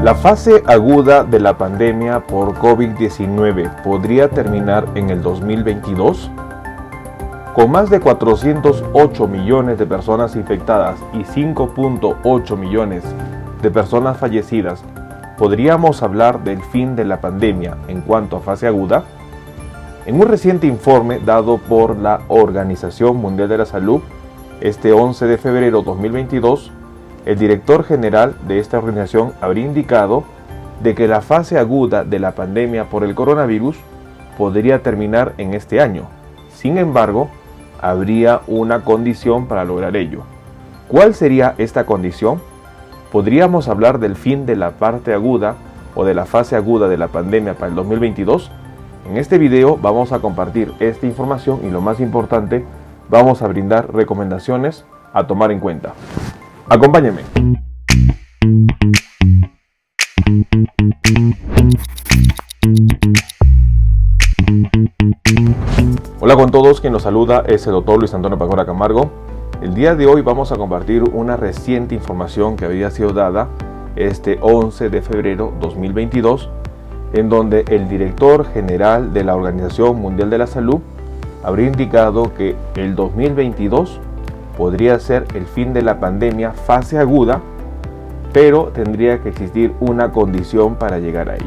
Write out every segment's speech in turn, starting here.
La fase aguda de la pandemia por COVID-19 podría terminar en el 2022. Con más de 408 millones de personas infectadas y 5.8 millones de personas fallecidas, ¿podríamos hablar del fin de la pandemia en cuanto a fase aguda? En un reciente informe dado por la Organización Mundial de la Salud, este 11 de febrero de 2022, el director general de esta organización habría indicado de que la fase aguda de la pandemia por el coronavirus podría terminar en este año. Sin embargo, habría una condición para lograr ello. ¿Cuál sería esta condición? ¿Podríamos hablar del fin de la parte aguda o de la fase aguda de la pandemia para el 2022? En este video vamos a compartir esta información y lo más importante, vamos a brindar recomendaciones a tomar en cuenta. Acompáñenme. Hola con todos, quien los saluda es el doctor Luis Antonio Pacora Camargo. El día de hoy vamos a compartir una reciente información que había sido dada este 11 de febrero 2022, en donde el director general de la Organización Mundial de la Salud habría indicado que el 2022 podría ser el fin de la pandemia fase aguda, pero tendría que existir una condición para llegar a ello.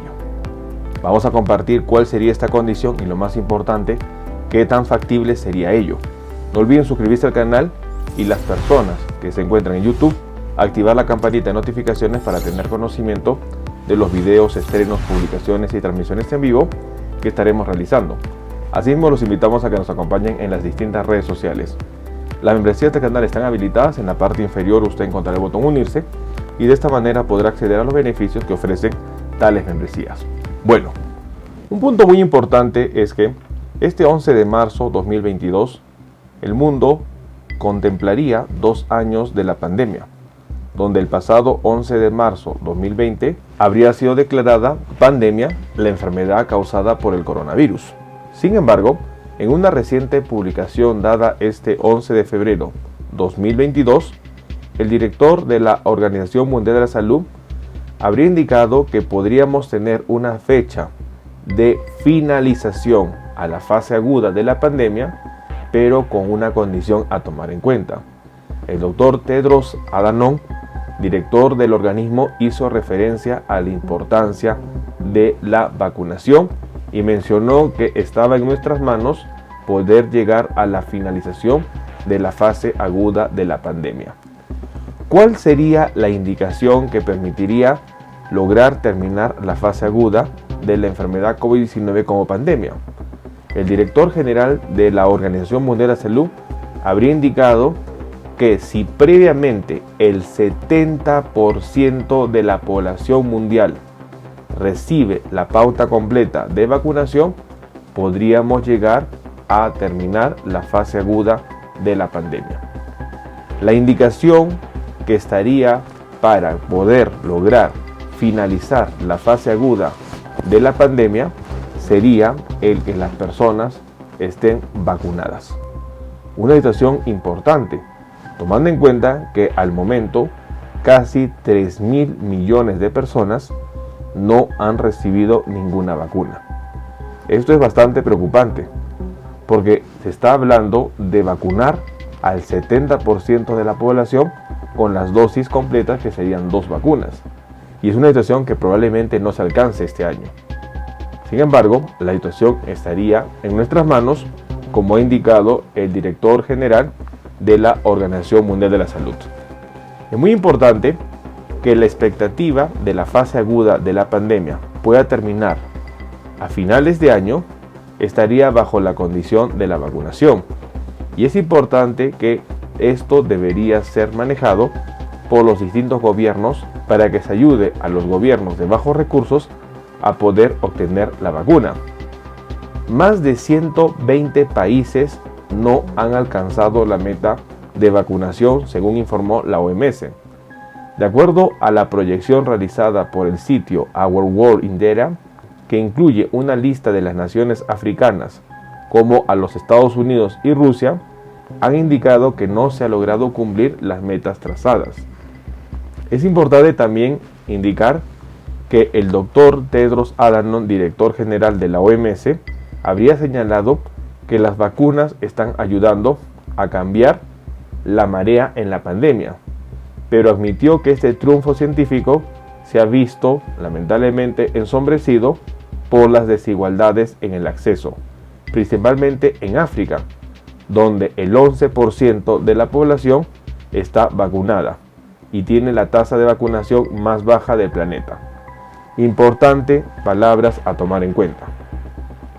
Vamos a compartir cuál sería esta condición y lo más importante, qué tan factible sería ello. No olviden suscribirse al canal y las personas que se encuentran en YouTube, activar la campanita de notificaciones para tener conocimiento de los videos, estrenos, publicaciones y transmisiones en vivo que estaremos realizando. Asimismo, los invitamos a que nos acompañen en las distintas redes sociales. Las membresías del canal están habilitadas. En la parte inferior usted encontrará el botón unirse y de esta manera podrá acceder a los beneficios que ofrecen tales membresías. Bueno, un punto muy importante es que este 11 de marzo 2022 el mundo contemplaría 2 años de la pandemia, donde el pasado 11 de marzo 2020 habría sido declarada pandemia la enfermedad causada por el coronavirus. Sin embargo, en una reciente publicación dada este 11 de febrero 2022, el director de la Organización Mundial de la Salud habría indicado que podríamos tener una fecha de finalización a la fase aguda de la pandemia, pero con una condición a tomar en cuenta. El doctor Tedros Adhanom, director del organismo, hizo referencia a la importancia de la vacunación y mencionó que estaba en nuestras manos poder llegar a la finalización de la fase aguda de la pandemia. ¿Cuál sería la indicación que permitiría lograr terminar la fase aguda de la enfermedad COVID-19 como pandemia? El director general de la Organización Mundial de la Salud habría indicado que si previamente el 70% de la población mundial recibe la pauta completa de vacunación, podríamos llegar a terminar la fase aguda de la pandemia. La indicación que estaría para poder lograr finalizar la fase aguda de la pandemia sería el que las personas estén vacunadas. Una situación importante, tomando en cuenta que al momento casi 3.000 millones de personas no han recibido ninguna vacuna. Esto es bastante preocupante porque se está hablando de vacunar al 70% de la población con las dosis completas, que serían 2 vacunas. Y es una situación que probablemente no se alcance este año. Sin embargo, la situación estaría en nuestras manos, como ha indicado el director general de la Organización Mundial de la Salud. Es muy importante que la expectativa de la fase aguda de la pandemia pueda terminar a finales de año, estaría bajo la condición de la vacunación. Y es importante que esto debería ser manejado por los distintos gobiernos para que se ayude a los gobiernos de bajos recursos a poder obtener la vacuna. Más de 120 países no han alcanzado la meta de vacunación, según informó la OMS. De acuerdo a la proyección realizada por el sitio Our World in Data, que incluye una lista de las naciones africanas como a los Estados Unidos y Rusia, han indicado que no se ha logrado cumplir las metas trazadas. Es importante también indicar que el doctor Tedros Adhanom, director general de la OMS, habría señalado que las vacunas están ayudando a cambiar la marea en la pandemia, pero admitió que este triunfo científico se ha visto lamentablemente ensombrecido por las desigualdades en el acceso, principalmente en África, donde el 11% de la población está vacunada y tiene la tasa de vacunación más baja del planeta. Importante palabras a tomar en cuenta.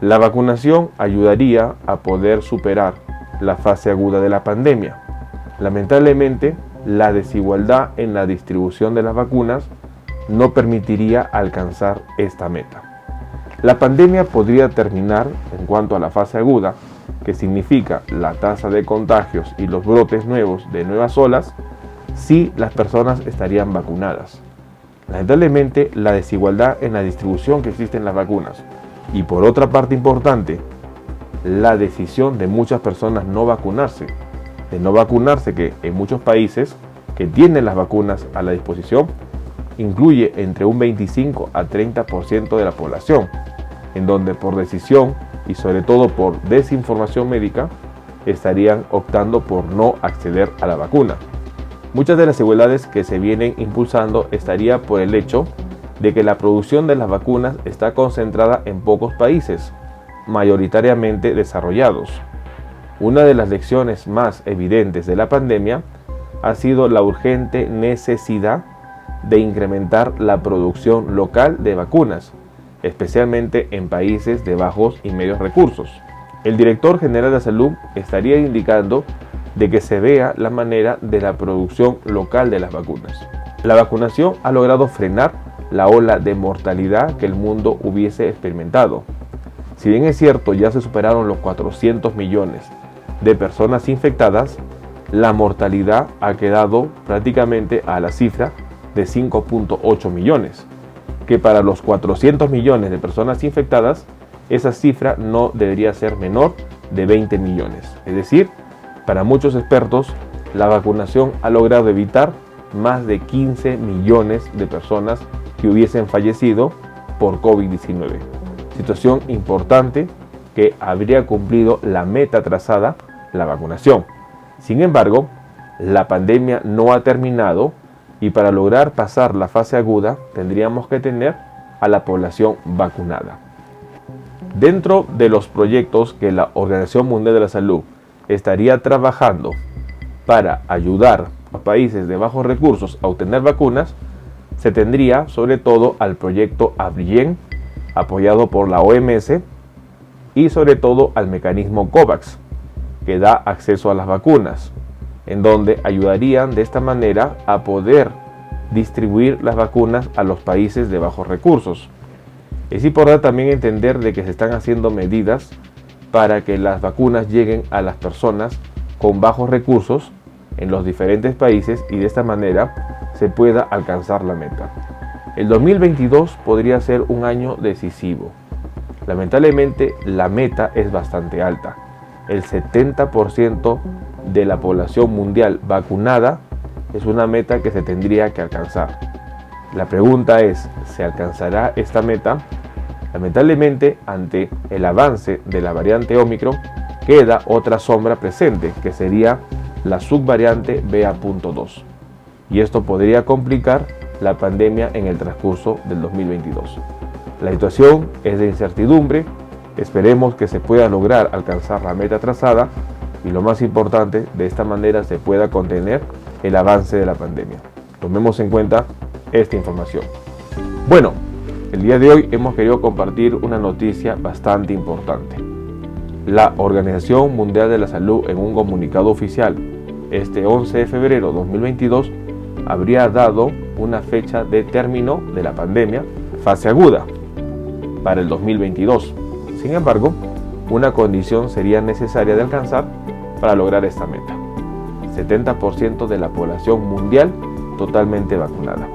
La vacunación ayudaría a poder superar la fase aguda de la pandemia. Lamentablemente, la desigualdad en la distribución de las vacunas no permitiría alcanzar esta meta. La pandemia podría terminar en cuanto a la fase aguda, que significa la tasa de contagios y los brotes nuevos de nuevas olas, si las personas estarían vacunadas. Lamentablemente, la desigualdad en la distribución que existe en las vacunas y, por otra parte importante, la decisión de muchas personas no vacunarse, que en muchos países que tienen las vacunas a la disposición, incluye entre un 25 a 30% de la población, en donde por decisión y sobre todo por desinformación médica estarían optando por no acceder a la vacuna. Muchas de las desigualdades que se vienen impulsando estaría por el hecho de que la producción de las vacunas está concentrada en pocos países, mayoritariamente desarrollados. Una de las lecciones más evidentes de la pandemia ha sido la urgente necesidad de incrementar la producción local de vacunas, especialmente en países de bajos y medios recursos. El director general de salud estaría indicando de que se vea la manera de la producción local de las vacunas. La vacunación ha logrado frenar la ola de mortalidad que el mundo hubiese experimentado. Si bien es cierto, ya se superaron los 400 millones de personas infectadas, la mortalidad ha quedado prácticamente a la cifra de 5.8 millones, que para los 400 millones de personas infectadas, esa cifra no debería ser menor de 20 millones. Es decir, para muchos expertos, la vacunación ha logrado evitar más de 15 millones de personas que hubiesen fallecido por COVID-19. Situación importante que habría cumplido la meta trazada, la vacunación. Sin embargo, la pandemia no ha terminado y para lograr pasar la fase aguda tendríamos que tener a la población vacunada. Dentro de los proyectos que la Organización Mundial de la Salud estaría trabajando para ayudar a países de bajos recursos a obtener vacunas, se tendría sobre todo al proyecto ABRIEN, apoyado por la OMS, y sobre todo al mecanismo COVAX, que da acceso a las vacunas, en donde ayudarían de esta manera a poder distribuir las vacunas a los países de bajos recursos. Es importante también entender de que se están haciendo medidas para que las vacunas lleguen a las personas con bajos recursos en los diferentes países y de esta manera se pueda alcanzar la meta. El 2022 podría ser un año decisivo. Lamentablemente la meta es bastante alta. El 70% de la población mundial vacunada es una meta que se tendría que alcanzar. La pregunta es, ¿se alcanzará esta meta? Lamentablemente, ante el avance de la variante Omicron, queda otra sombra presente, que sería la subvariante BA.2. Y esto podría complicar la pandemia en el transcurso del 2022. La situación es de incertidumbre. Esperemos que se pueda lograr alcanzar la meta trazada y lo más importante, de esta manera se pueda contener el avance de la pandemia. Tomemos en cuenta esta información. Bueno, el día de hoy hemos querido compartir una noticia bastante importante. La Organización Mundial de la Salud, en un comunicado oficial, este 11 de febrero de 2022, habría dado una fecha de término de la pandemia, fase aguda, para el 2022. Sin embargo, una condición sería necesaria de alcanzar para lograr esta meta: 70% de la población mundial totalmente vacunada.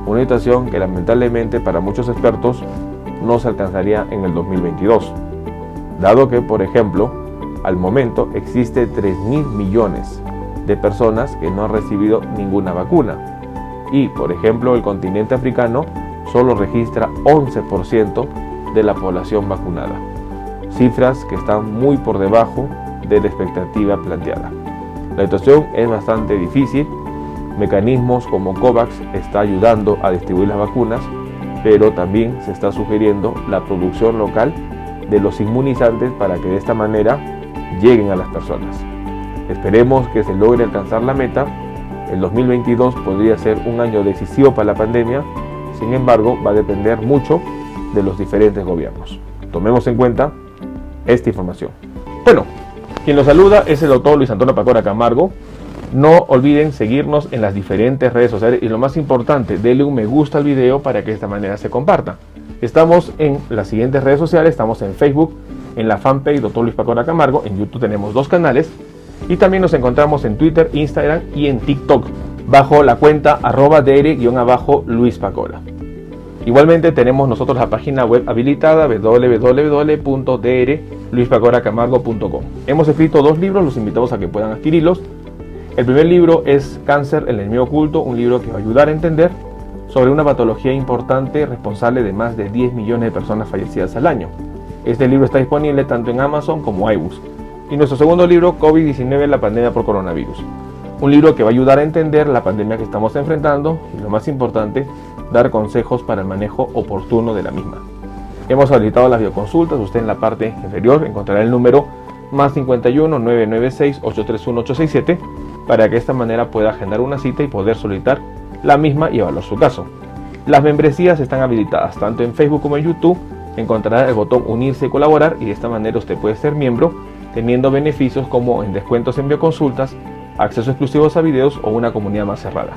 Una situación que lamentablemente para muchos expertos no se alcanzaría en el 2022, dado que, por ejemplo, al momento existe 3.000 millones de personas que no han recibido ninguna vacuna y, por ejemplo, el continente africano solo registra 11% de la población vacunada. Cifras que están muy por debajo de la expectativa planteada. La situación es bastante difícil. Mecanismos como COVAX está ayudando a distribuir las vacunas, pero también se está sugiriendo la producción local de los inmunizantes para que de esta manera lleguen a las personas. Esperemos que se logre alcanzar la meta. El 2022 podría ser un año decisivo para la pandemia, sin embargo va a depender mucho de los diferentes gobiernos. Tomemos en cuenta esta información. Bueno, quien los saluda es el doctor Luis Antonio Pacora Camargo. No olviden seguirnos en las diferentes redes sociales y lo más importante, denle un me gusta al video para que de esta manera se comparta. Estamos en las siguientes redes sociales, estamos en Facebook, en la fanpage Dr. Luis Pacora Camargo, en YouTube tenemos 2 canales y también nos encontramos en Twitter, Instagram y en TikTok bajo la cuenta @dr_Luis Pacora. Igualmente tenemos nosotros la página web habilitada www.drluispacoracamargo.com. Hemos escrito 2 libros, los invitamos a que puedan adquirirlos. El primer libro es Cáncer, el enemigo oculto, un libro que va a ayudar a entender sobre una patología importante responsable de más de 10 millones de personas fallecidas al año. Este libro está disponible tanto en Amazon como iBooks. Y nuestro segundo libro, COVID-19, la pandemia por coronavirus. Un libro que va a ayudar a entender la pandemia que estamos enfrentando y lo más importante, dar consejos para el manejo oportuno de la misma. Hemos habilitado las videoconsultas, usted en la parte inferior encontrará el número +51 996 831 867 para que de esta manera pueda agendar una cita y poder solicitar la misma y evaluar su caso. Las membresías están habilitadas tanto en Facebook como en YouTube. Encontrará el botón unirse y colaborar y de esta manera usted puede ser miembro teniendo beneficios como en descuentos en bioconsultas, acceso exclusivos a videos o una comunidad más cerrada.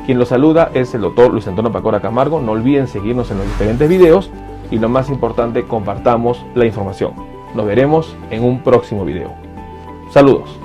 Quien los saluda es el doctor Luis Antonio Pacora Camargo. No olviden seguirnos en los diferentes videos y lo más importante, compartamos la información. Nos veremos en un próximo video. Saludos.